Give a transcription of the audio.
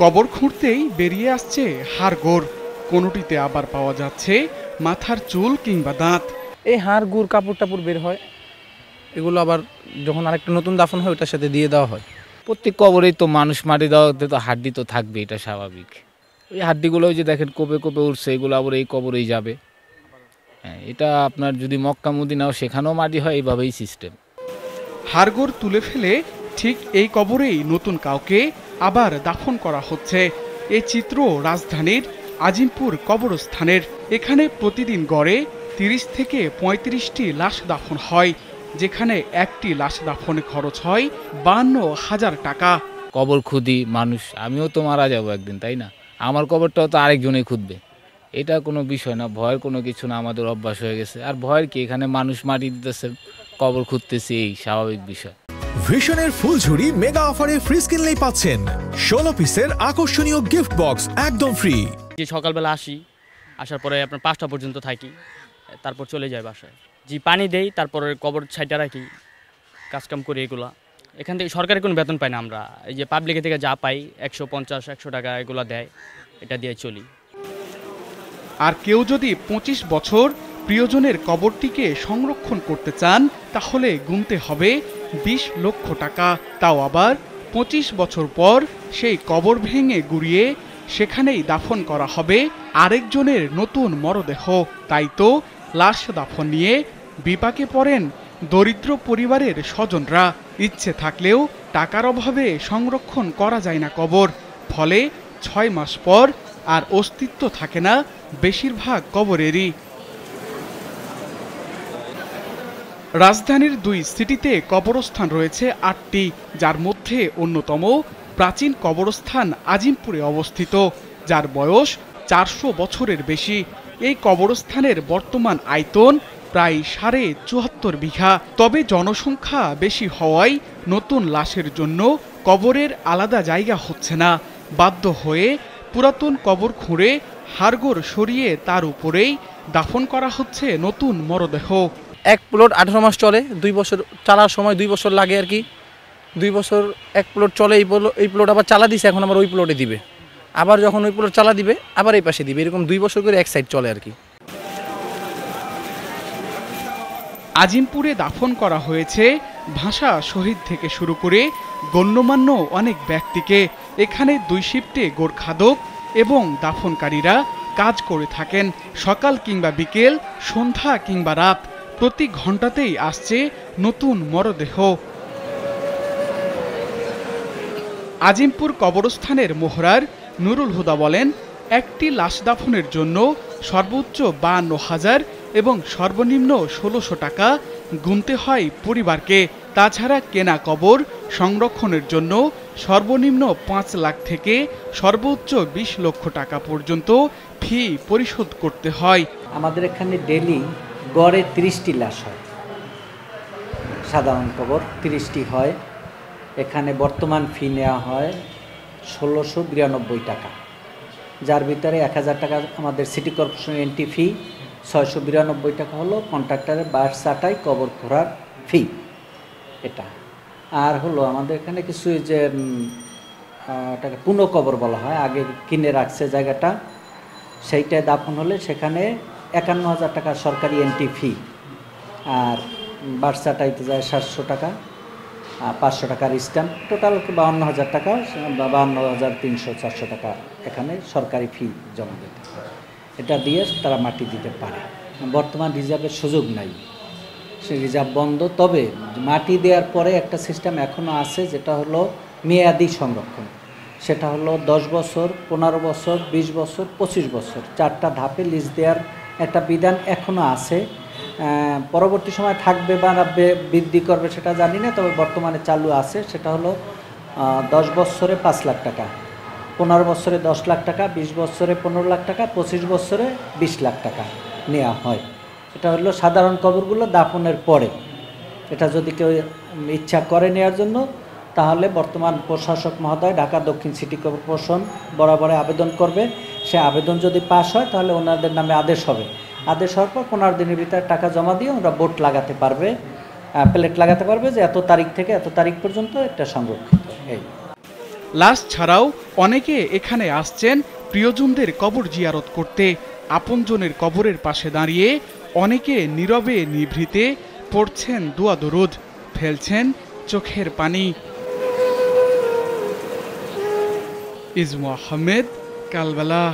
কবর খুঁড়তেই বেরিয়ে আসছে হাড়গোড়, কোনোটিতে আবার পাওয়া যাচ্ছে মাথার চুল কিংবা দাঁত। এই হাড় গুড় কাপড় টাপড় বের হয়, এগুলো আবার যখন আরেকটা নতুন দাফন হয় ওটার সাথে দিয়ে দেওয়া হয়। প্রত্যেক কবরেই তো মানুষ মাটি দেওয়াতে তো হাড্ডি তো থাকবে, এটা স্বাভাবিক। ওই হাড্ডিগুলো যে দেখেন কোপে কোপে উঠছে, এগুলো আবার এই কবরেই যাবে। হ্যাঁ, এটা আপনার যদি মক্কা মদিনাও সেখানেও মাটি হয়, এইভাবেই সিস্টেম। হাড়গোড় তুলে ফেলে ঠিক এই কবরেই নতুন কাউকে আবার দাফন করা হচ্ছে। এই চিত্র রাজধানীর আজিমপুর কবরস্থানের। এখানে প্রতিদিন গড়ে ৩০ থেকে ৩৫টি লাশ দাফন হয়, যেখানে একটি লাশ দাফনে খরচ হয় ৫২,০০০ টাকা। কবর খুদি মানুষ, আমিও তো মারা যাবো একদিন, তাই না? আমার কবরটাও তো আরেকজনেই খুঁজবে। এটা কোনো বিষয় না, ভয়ের কোনো কিছু না, আমাদের অভ্যাস হয়ে গেছে। আর ভয়ের কি, এখানে মানুষ মাটি দিতেছে, কবর খুঁজতেছে, এই স্বাভাবিক বিষয়। ভিশনের ফুলঝুরি মেগা অফারে ফ্রিজ কিনলেই পাচ্ছেন 16 পিসের আকর্ষণীয় গিফট বক্স একদম ফ্রি। যে সকালবেলা আসার পরে আপনার 5টা পর্যন্ত থাকি, তারপর চলে যায় বাসায়। জি পানি দেই, তারপরে কবর ছাইটা রাখি, কাজকাম করি এগুলা। এখান থেকে সরকারি কোনো বেতন পাই না আমরা, এই যে পাবলিকের থেকে যা পাই 150-100 টাকা এগুলো দেয়, এটা দিয়ে চলি। আর কেউ যদি 25 বছর প্রিয়জনের কবরটিকে সংরক্ষণ করতে চান, তাহলে গুনতে হবে 20 লক্ষ টাকা। তাও আবার 25 বছর পর সেই কবর ভেঙে গুড়িয়ে সেখানেই দাফন করা হবে আরেকজনের নতুন মরদেহ। তাই তো লাশ দাফন নিয়ে বিপাকে পড়েন দরিদ্র পরিবারের স্বজনরা। ইচ্ছে থাকলেও টাকার অভাবে সংরক্ষণ করা যায় না কবর, ফলে 6 মাস পর আর অস্তিত্ব থাকে না বেশিরভাগ কবরেরই। রাজধানীর 2 সিটিতে কবরস্থান রয়েছে 8টি, যার মধ্যে অন্যতম প্রাচীন কবরস্থান আজিমপুরে অবস্থিত, যার বয়স 400 বছরের বেশি। এই কবরস্থানের বর্তমান আয়তন প্রায় 74.5 বিঘা। তবে জনসংখ্যা বেশি হওয়ায় নতুন লাশের জন্য কবরের আলাদা জায়গা হচ্ছে না। বাধ্য হয়ে পুরাতন কবর খুঁড়ে হাড়গোড় সরিয়ে তার উপরেই দাফন করা হচ্ছে নতুন মরদেহ। এক প্লট 18 মাস চলে, 2 বছর চালার সময় 2 বছর লাগে আর কি। 2 বছর এক প্লট চলে, এই প্লট আবার চালা দিছে, এখন আবার ওই প্লটে দিবে, আবার যখন ওই প্লট চালা দিবে আবার এই পাশে দিবে, এরকম 2 বছর করে এক সাইড চলে আর কি। আজিমপুরে দাফন করা হয়েছে ভাষা শহীদ থেকে শুরু করে গণ্যমান্য অনেক ব্যক্তিকে। এখানে 2 শিফটে গোরখাদক এবং দাফনকারীরা কাজ করে থাকেন, সকাল কিংবা বিকেল, সন্ধ্যা কিংবা রাত। প্রতি ঘন্টাতেই আসছে নতুন মরদেহ। আজিমপুর কবরস্থানের মোহরার নুরুল হুদা বলেন, একটি লাশ দাফনের জন্য সর্বোচ্চ 52,000 এবং সর্বনিম্ন 1600 টাকা গুনতে হয় পরিবারকে। তাছাড়া কেনা কবর সংরক্ষণের জন্য সর্বনিম্ন 5 লাখ থেকে সর্বোচ্চ 20 লক্ষ টাকা পর্যন্ত ফি পরিশোধ করতে হয়। আমাদের এখানে ডেলি গড়ে 30টি লাশ হয়, সাধারণ কবর 30টি হয়। এখানে বর্তমান ফি নেওয়া হয় 1692 টাকা, যার ভিতরে 1000 টাকা আমাদের সিটি কর্পোরেশন এন্ট্রি ফি, 692 টাকা হলো কন্ট্রাক্টরের বাস চাটাই কবর খোঁড়ার ফি। এটা আর হলো আমাদের এখানে কিছু যে এটাকে পুনঃকবর বলা হয়, আগে কিনে রাখছে জায়গাটা, সেইটায় দাফন হলে সেখানে 51,000 টাকা সরকারি এন্ট্রি ফি, আর বাস চাটাইতে যায় 700 টাকা, 500 টাকার স্ট্যাম্প, টোটাল 52,000 টাকা, 52,300-400 টাকা এখানে সরকারি ফি জমা দিতে হয়। এটা দিয়ে তারা মাটি দিতে পারে। বর্তমান রিজার্ভের সুযোগ নাই, সে রিজার্ভ বন্ধ। তবে মাটি দেওয়ার পরে একটা সিস্টেম এখনও আছে, যেটা হলো মেয়াদি সংরক্ষণ। সেটা হলো 10 বছর, 15 বছর, 20 বছর, 25 বছর, 4টা ধাপে লিজ দেওয়ার একটা বিধান এখনও আছে। পরবর্তী সময় থাকবে বা বৃদ্ধি করবে সেটা জানি না, তবে বর্তমানে চালু আছে। সেটা হলো 10 বছরে 5 লাখ টাকা, 15 বছরে 10 লাখ টাকা, 20 বছরে 15 লাখ টাকা, 25 বছরে 20 লাখ টাকা নেওয়া হয়। এটা হলো সাধারণ কবরগুলো দাফনের পরে। এটা যদি কেউ ইচ্ছা করে নেওয়ার জন্য, তাহলে বর্তমান প্রশাসক মহোদয় ঢাকা দক্ষিণ সিটি কর্পোরেশন বরাবরে আবেদন করবে। সে আবেদন যদি পাস হয় তাহলে ওনাদের নামে আদেশ হবে। আদেশ হওয়ার পর 15 দিনের ভিতরে টাকা জমা দিয়ে ওরা বোর্ড লাগাতে পারবে, প্লেট লাগাতে পারবে যে এত তারিখ থেকে এত তারিখ পর্যন্ত এটা সংরক্ষিত। এই লাশ ছাড়াও অনেকে এখানে আসছেন প্রিয়জনদের কবর জিয়ারত করতে। আপনজনের কবরের পাশে দাঁড়িয়ে অনেকে নীরবে নিভৃতে পড়ছেন দোয়া দরুদ, ফেলছেন চোখের পানি। ইজমু আহমেদ, কালবেলা।